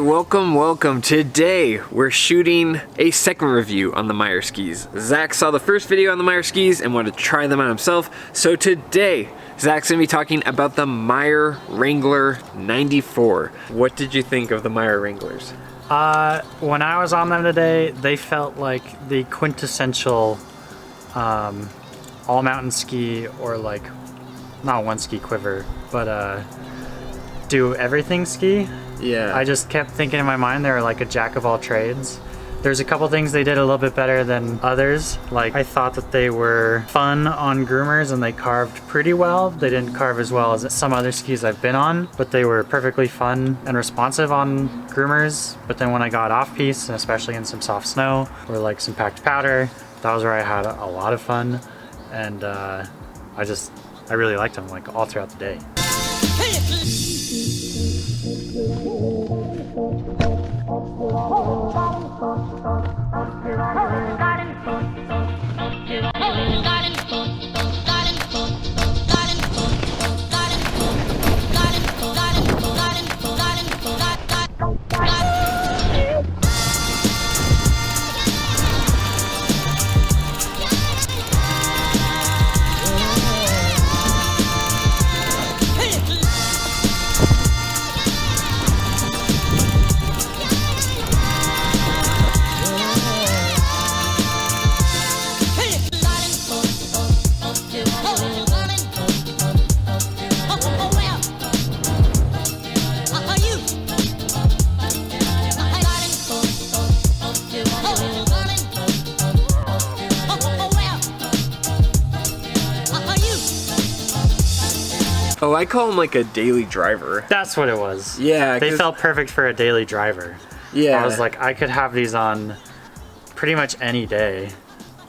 welcome. Today we're shooting a second review on the Meier skis. Zach saw the first video on the Meier skis and wanted to try them out himself. So today, Zach's gonna be talking about the Meier Wrangler 94. What did you think of the Meier Wranglers? When I was on them today, they felt like the quintessential all mountain ski, or like, not one ski quiver, but do everything ski. Yeah. I just kept thinking in my mind they were like a jack of all trades. There's a couple things they did a little bit better than others. Like, I thought that they were fun on groomers and they carved pretty well. They didn't carve as well as some other skis I've been on, but they were perfectly fun and responsive on groomers. But then when I got off piste, and especially in some soft snow or like some packed powder, that was where I had a lot of fun. And I really liked them like all throughout the day. Oh, I call him like a daily driver. That's what it was. Yeah. They felt perfect for a daily driver. Yeah. I was like, I could have these on pretty much any day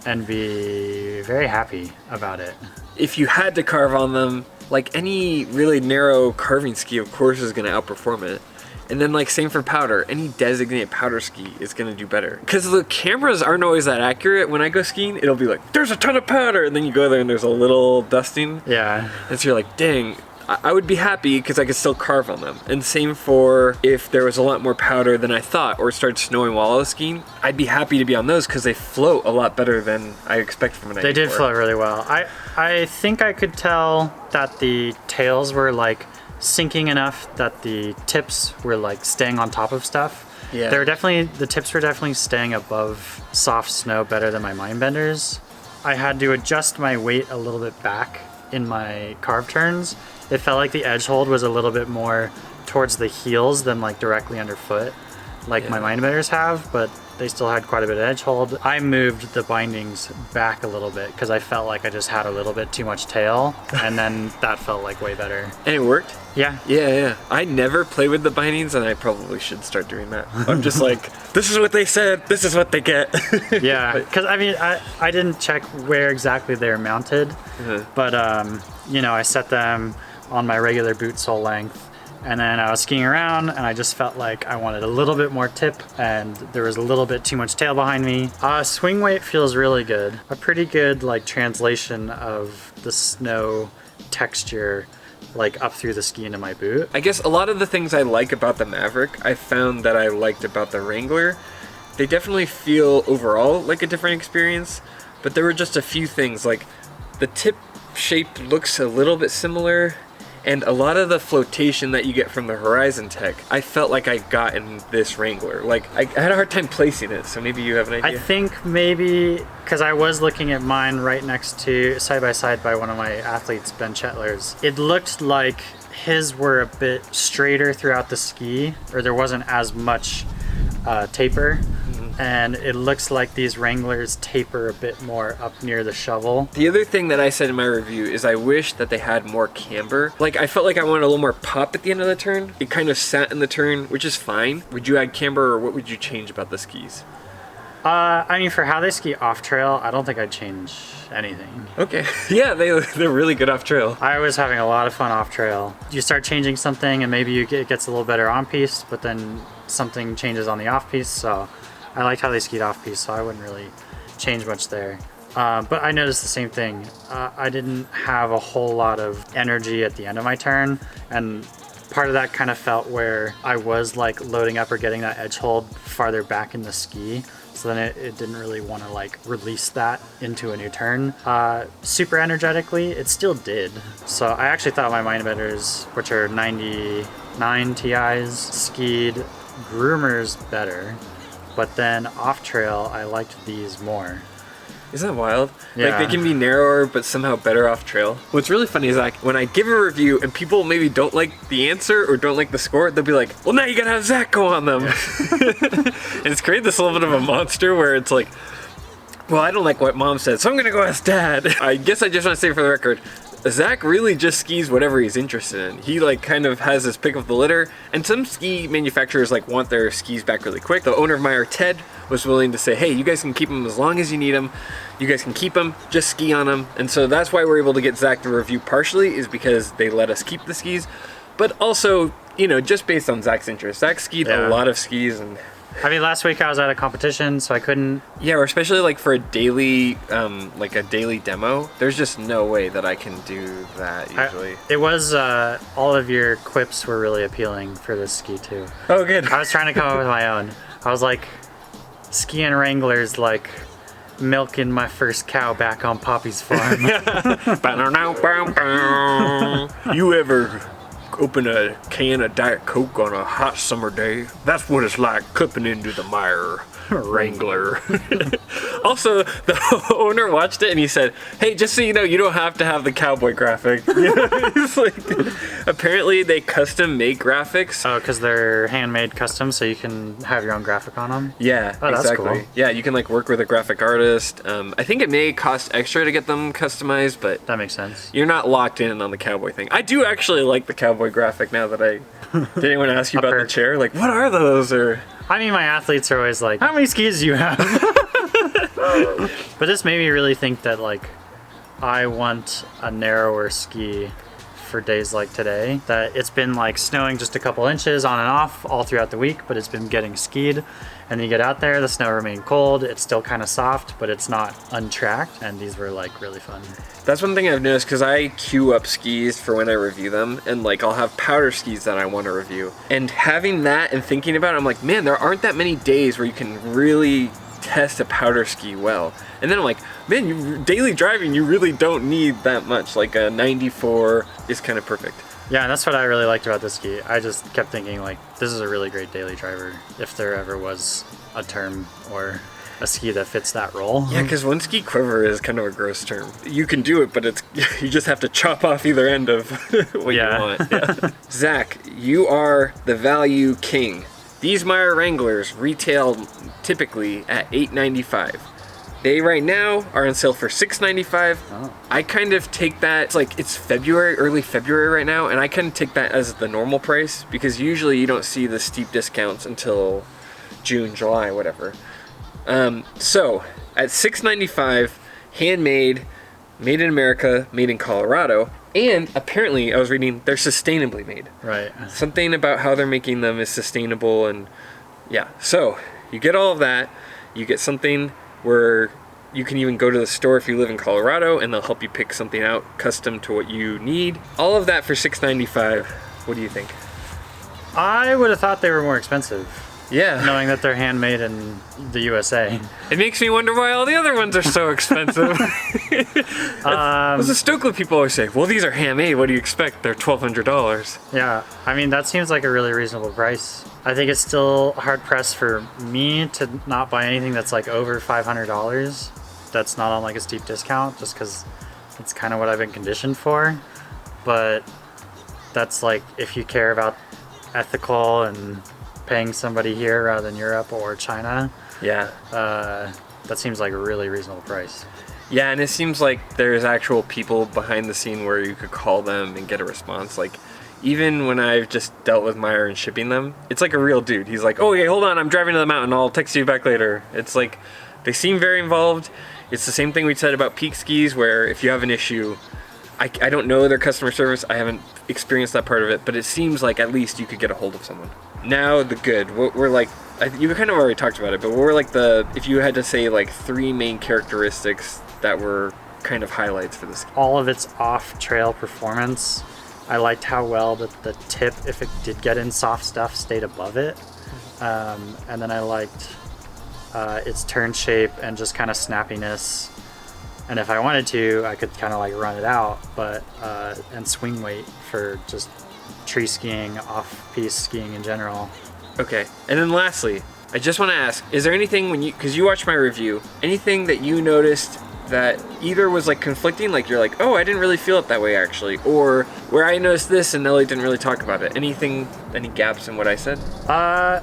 and be very happy about it. If you had to carve on them, like any really narrow carving ski, of course, is gonna outperform it. And then like same for powder, any designated powder ski is gonna do better. Because the cameras aren't always that accurate. When I go skiing, it'll be like, there's a ton of powder, and then you go there and there's a little dusting. Yeah. And so you're like, dang, I would be happy because I could still carve on them. And same for if there was a lot more powder than I thought, or it started snowing while I was skiing, I'd be happy to be on those because they float a lot better than I expect from a 94. They did float really well. I think I could tell that the tails were like sinking enough that the tips were like staying on top of stuff. Yeah. The tips were definitely staying above soft snow better than my Mindbenders. I had to adjust my weight a little bit back in my carve turns. It felt like the edge hold was a little bit more towards the heels than like directly underfoot, like my Mindbenders have, but they still had quite a bit of edge hold. I moved the bindings back a little bit because I felt like I just had a little bit too much tail, and then that felt like way better. And it worked? Yeah. Yeah. I never play with the bindings, and I probably should start doing that. I'm just like, this is what they said, this is what they get. Yeah, because I mean, I didn't check where exactly they're mounted, but you know, I set them on my regular boot sole length, and then I was skiing around and I just felt like I wanted a little bit more tip and there was a little bit too much tail behind me. Swing weight feels really good. A pretty good like translation of the snow texture like up through the ski into my boot. I guess a lot of the things I like about the Maverick, I found that I liked about the Wrangler. They definitely feel overall like a different experience, but there were just a few things, like the tip shape looks a little bit similar, and a lot of the flotation that you get from the Horizon Tech, I felt like I got in this Wrangler. Like, I had a hard time placing it, so maybe you have an idea? I think maybe, because I was looking at mine right next to, side by side by one of my athletes, Ben Chetler's. It looked like his were a bit straighter throughout the ski, or there wasn't as much taper. And it looks like these Wranglers taper a bit more up near the shovel. The other thing that I said in my review is I wish that they had more camber. Like, I felt like I wanted a little more pop at the end of the turn. It kind of sat in the turn, which is fine. Would you add camber, or what would you change about the skis? I mean, for how they ski off trail, I don't think I'd change anything. Okay. Yeah, they're really good off trail. I was having a lot of fun off trail. You start changing something and maybe it gets a little better on piste, but then something changes on the off piste, so I liked how they skied off piste, so I wouldn't really change much there. But I noticed the same thing. I didn't have a whole lot of energy at the end of my turn, and part of that kind of felt where I was like loading up or getting that edge hold farther back in the ski. So then it didn't really want to like release that into a new turn. Super energetically, it still did. So I actually thought my Mindbenders, which are 99 TIs, skied groomers better. But then off trail, I liked these more. Isn't that wild? Yeah. Like they can be narrower, but somehow better off trail. What's really funny is like when I give a review and people maybe don't like the answer or don't like the score, they'll be like, well, now you gotta have Zach go on them. And it's created this little bit of a monster where it's like, well, I don't like what mom said, so I'm gonna go ask dad. I guess I just want to say for the record, Zach really just skis whatever he's interested in. He like kind of has his pick of the litter, and some ski manufacturers like want their skis back really quick. The owner of Meier, Ted, was willing to say, hey, you guys can keep them as long as you need them. You guys can keep them, just ski on them. And so that's why we're able to get Zach to review partially, is because they let us keep the skis. But also, you know, just based on Zach's interest. Zach skied a lot of skis, and I mean, last week I was at a competition, so I couldn't. Yeah, or especially like for a daily, like a daily demo, there's just no way that I can do that usually. It was, all of your quips were really appealing for this ski too. Oh, good. I was trying to come up with my own. I was like, skiing Wranglers like milking my first cow back on Poppy's farm. You ever open a can of Diet Coke on a hot summer day? That's what it's like clipping into the Meier Wrangler. Also, the owner watched it and he said, hey, just so you know, you don't have to have the cowboy graphic. It's like, apparently they custom make graphics. Oh, because they're handmade custom, so you can have your own graphic on them? Yeah, oh, that's exactly. Cool. Yeah, you can like work with a graphic artist. I think it may cost extra to get them customized, but that makes sense. You're not locked in on the cowboy thing. I do actually like the cowboy graphic now that I... Did anyone ask you about the chair? Like, what are those? Or... I mean, my athletes are always like, how many skis do you have? But this made me really think that, like, I want a narrower ski for days like today. That it's been, like, snowing just a couple inches on and off all throughout the week, but it's been getting skied. And then you get out there, the snow remained cold, it's still kind of soft, but it's not untracked, and these were, like, really fun. That's one thing I've noticed, because I queue up skis for when I review them, and like I'll have powder skis that I want to review. And having that and thinking about it, I'm like, man, there aren't that many days where you can really test a powder ski well. And then I'm like, man, you daily driving, you really don't need that much. Like a 94 is kind of perfect. Yeah, and that's what I really liked about this ski. I just kept thinking, like, this is a really great daily driver, if there ever was a term or a ski that fits that role. Yeah, because one ski quiver is kind of a gross term. You can do it, but it's you just have to chop off either end of what you want. Yeah. Zach, you are the value king. These Meier Wranglers retail typically at $8.95. They right now are on sale for $6.95. Oh. I kind of take that, it's like it's February, early February right now, and I kind of take that as the normal price because usually you don't see the steep discounts until June, July, whatever. So at $6.95, handmade, made in America, made in Colorado, and apparently I was reading they're sustainably made. Right. Something about how they're making them is sustainable, and yeah. So you get all of that. You get something where you can even go to the store if you live in Colorado, and they'll help you pick something out custom to what you need. All of that for $6.95. What do you think? I would have thought they were more expensive. Yeah. Knowing that they're handmade in the USA. It makes me wonder why all the other ones are so expensive. As the Stokely people always say, well, these are handmade. What do you expect? They're $1,200. Yeah, I mean, that seems like a really reasonable price. I think it's still hard pressed for me to not buy anything that's like over $500 that's not on like a steep discount, just because it's kind of what I've been conditioned for. But that's like if you care about ethical and paying somebody here rather than Europe or China. Yeah. That seems like a really reasonable price. Yeah, and it seems like there's actual people behind the scene where you could call them and get a response. Like, even when I've just dealt with Meier and shipping them, it's like a real dude. He's like, oh, yeah, hold on, I'm driving to the mountain. I'll text you back later. It's like, they seem very involved. It's the same thing we said about Peak Skis, where if you have an issue, I don't know their customer service. I haven't experienced that part of it, but it seems like at least you could get a hold of someone. Now the good. We're like, you kind of already talked about it, but we're like if you had to say like 3 main characteristics that were kind of highlights for this. All of its off-trail performance I liked how well the tip, if it did get in soft stuff, stayed above it. And then I liked its turn shape and just kind of snappiness. And if I wanted to, I could kind of like run it out, but and swing weight for just tree skiing, off-piste skiing in general. Okay, and then lastly, I just want to ask, is there anything because you watched my review, anything that you noticed that either was like conflicting, like you're like, oh, I didn't really feel it that way actually, or where I noticed this and Ellie didn't really talk about it? Any gaps in what I said? I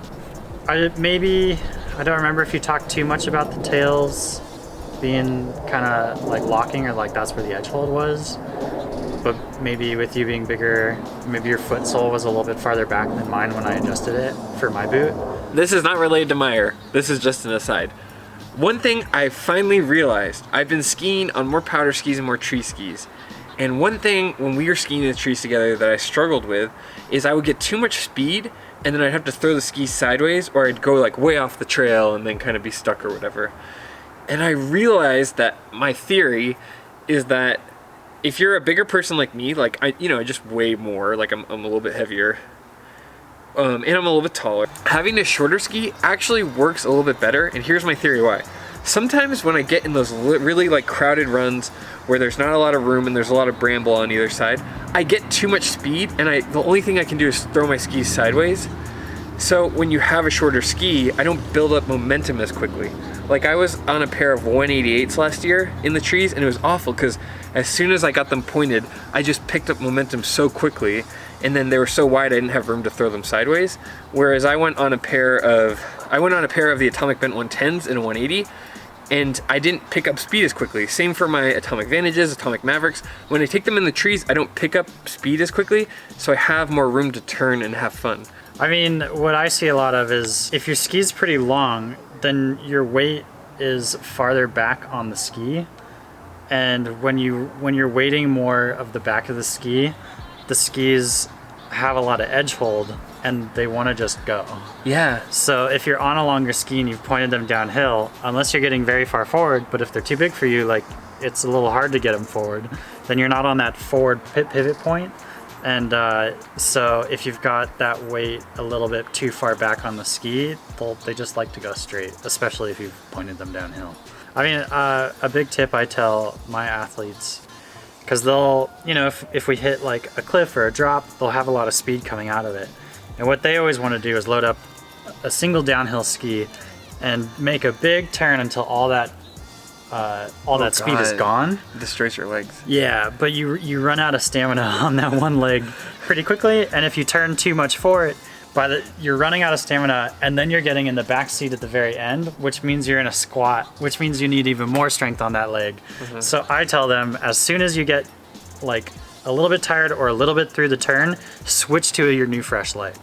don't remember if you talked too much about the tails being kind of like locking, or like that's where the edge hold was. But maybe with you being bigger, maybe your foot sole was a little bit farther back than mine when I adjusted it for my boot. This is not related to Meier. This is just an aside. One thing I finally realized, I've been skiing on more powder skis and more tree skis. And one thing when we were skiing in the trees together that I struggled with is I would get too much speed and then I'd have to throw the skis sideways, or I'd go like way off the trail and then kind of be stuck or whatever. And I realized that my theory is that if you're a bigger person like me, like I just weigh more, like I'm a little bit heavier, and I'm a little bit taller, having a shorter ski actually works a little bit better. And here's my theory why. Sometimes when I get in those really like crowded runs where there's not a lot of room and there's a lot of bramble on either side, I get too much speed and the only thing I can do is throw my skis sideways. So when you have a shorter ski, I don't build up momentum as quickly. Like I was on a pair of 188s last year in the trees, and it was awful because as soon as I got them pointed, I just picked up momentum so quickly, and then they were so wide I didn't have room to throw them sideways. Whereas I went on a pair of the Atomic Bent 110s in a 180, and I didn't pick up speed as quickly. Same for my Atomic Vantages, Atomic Mavericks. When I take them in the trees, I don't pick up speed as quickly, so I have more room to turn and have fun. I mean, what I see a lot of is if your ski's pretty long, then your weight is farther back on the ski. And when you're weighting more of the back of the skis have a lot of edge hold and they want to just go. Yeah. So if you're on a longer ski and you've pointed them downhill, unless you're getting very far forward, but if they're too big for you, like it's a little hard to get them forward, then you're not on that forward pivot point. And so if you've got that weight a little bit too far back on the ski, they just like to go straight, especially if you've pointed them downhill. I mean, a big tip I tell my athletes, because they'll, if we hit like a cliff or a drop, they'll have a lot of speed coming out of it. And what they always want to do is load up a single downhill ski and make a big turn until all that speed is gone. Destroys your legs. Yeah, but you run out of stamina on that one leg pretty quickly, and if you turn too much for it, you're running out of stamina, and then you're getting in the back seat at the very end, which means you're in a squat, which means you need even more strength on that leg. Mm-hmm. So I tell them, as soon as you get like a little bit tired or a little bit through the turn, switch to your new fresh leg,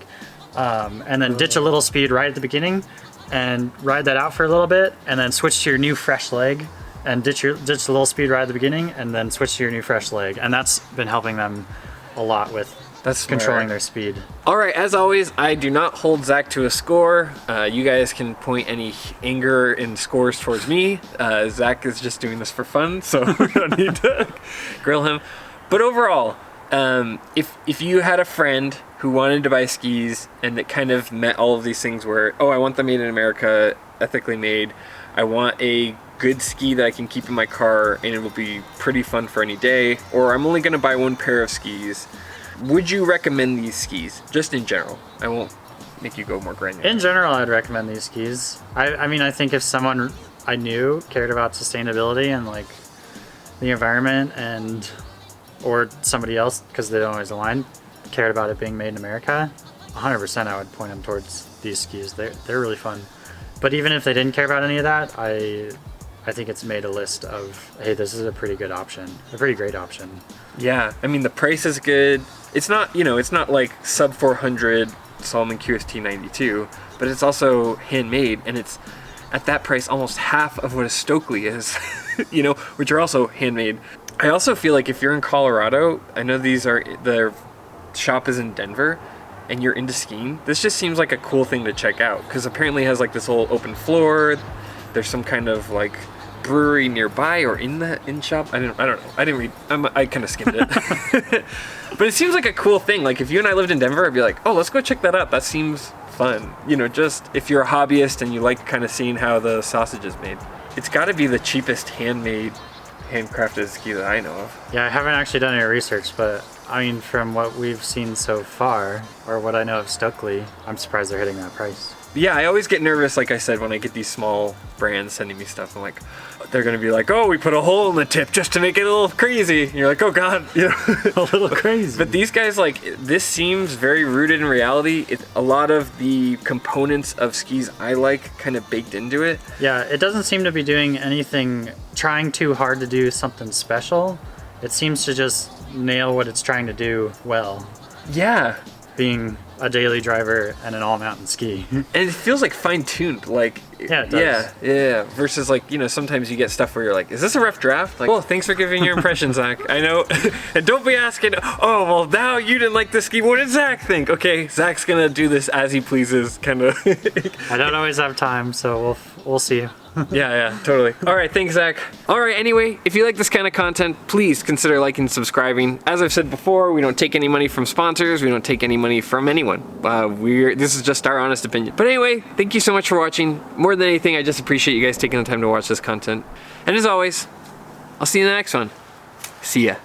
and then ditch a little speed right at the beginning and ride that out for a little bit, and then switch to your new fresh leg and ditch a little speed right at the beginning, and then switch to your new fresh leg. And that's been helping them a lot with controlling their speed. All right, as always, I do not hold Zach to a score. You guys can point any anger and scores towards me. Zach is just doing this for fun, so we don't need to grill him. But overall, if you had a friend who wanted to buy skis and that kind of met all of these things where, I want them made in America, ethically made, I want a good ski that I can keep in my car and it will be pretty fun for any day, or I'm only going to buy one pair of skis, would you recommend these skis, just in general? I won't make you go more granular. In general, I'd recommend these skis. I mean, I think if someone I knew cared about sustainability and like the environment, or somebody else, because they don't always align, cared about it being made in America, 100% I would point them towards these skis. They're really fun. But even if they didn't care about any of that, I think it's made a list of, hey, this is a pretty good option, a pretty great option. Yeah, I mean, the price is good. It's not, it's not like sub 400 Salomon QST 92, but it's also handmade, and it's at that price almost half of what a Stokely is, which are also handmade. I also feel like if you're in Colorado, I know the shop is in Denver, and you're into skiing, this just seems like a cool thing to check out, because apparently it has like this whole open floor. There's some kind of like brewery nearby or in the shop. I don't know. I didn't read. I kind of skimmed it. But it seems like a cool thing. Like if you and I lived in Denver, I'd be like, oh, let's go check that out. That seems fun. You know, just if you're a hobbyist and you like kind of seeing how the sausage is made. It's got to be the cheapest handcrafted ski that I know of. Yeah, I haven't actually done any research, but I mean, from what we've seen so far, or what I know of Stokely, I'm surprised they're hitting that price. Yeah, I always get nervous, like I said, when I get these small brands sending me stuff. I'm like, they're gonna be like, oh, we put a hole in the tip just to make it a little crazy. And you're like, oh God, you know, A little crazy. But these guys, like, this seems very rooted in reality. It's a lot of the components of skis I like kind of baked into it. Yeah, it doesn't seem to be doing anything, trying too hard to do something special. It seems to just nail what it's trying to do well, Yeah. being a daily driver and an all-mountain ski. And it feels like fine-tuned, like, Yeah, it does. yeah. Versus, like, you know, sometimes you get stuff where you're like, is this a rough draft? Like, well, thanks for giving your impression, Zach. I know. And don't be asking, oh, well, now you didn't like this ski. What did Zach think? Okay, Zach's gonna do this as he pleases, kind of. I don't always have time, so we'll see. Yeah, totally. All right, thanks, Zach. All right, anyway, if you like this kind of content, please consider liking and subscribing. As I've said before, we don't take any money from sponsors. We don't take any money from anyone. This is just our honest opinion. But anyway, thank you so much for watching. More than anything, I just appreciate you guys taking the time to watch this content. And as always, I'll see you in the next one. See ya.